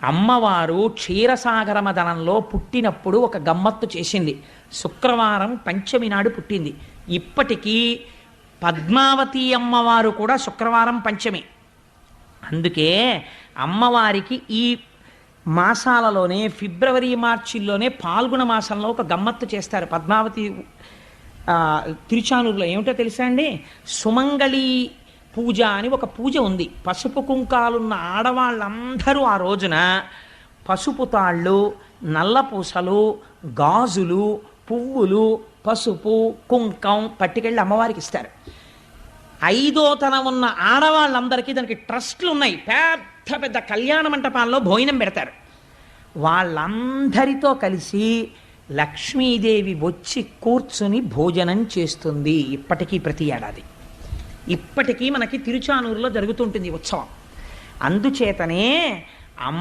అమ్మవారు క్షీరసాగర మదనంలో పుట్టినప్పుడు ఒక గమ్మత్తు చేసింది. శుక్రవారం పంచమి నాడు పుట్టింది. ఇప్పటికీ పద్మావతి అమ్మవారు కూడా శుక్రవారం పంచమి. అందుకే అమ్మవారికి ఈ మాసాలలోనే ఫిబ్రవరి మార్చిల్లోనే పాల్గొన మాసంలో ఒక గమ్మత్తు చేస్తారు. పద్మావతి తిరుచానూరులో ఏమిటో తెలుసా అండి? సుమంగళి పూజ అని ఒక పూజ ఉంది. పసుపు కుంకాలున్న ఆడవాళ్ళందరూ ఆ రోజున పసుపు తాళ్ళు, నల్లపూసలు, గాజులు, పువ్వులు, పసుపు కుంకం పట్టుకెళ్ళి అమ్మవారికి ఇస్తారు. ఐదో తనం ఉన్న ఆడవాళ్ళందరికీ దానికి ట్రస్ట్లు ఉన్నాయి. పెద్ద పెద్ద కళ్యాణ మంటపాల్లో భోజనం పెడతారు. వాళ్ళందరితో కలిసి లక్ష్మీదేవి వచ్చి కూర్చుని భోజనం చేస్తుంది. ఇప్పటికీ ప్రతి ఏడాది ఇప్పటికీ మనకి తిరుచానూరులో జరుగుతుంటుంది ఉత్సవం. అందుచేతనే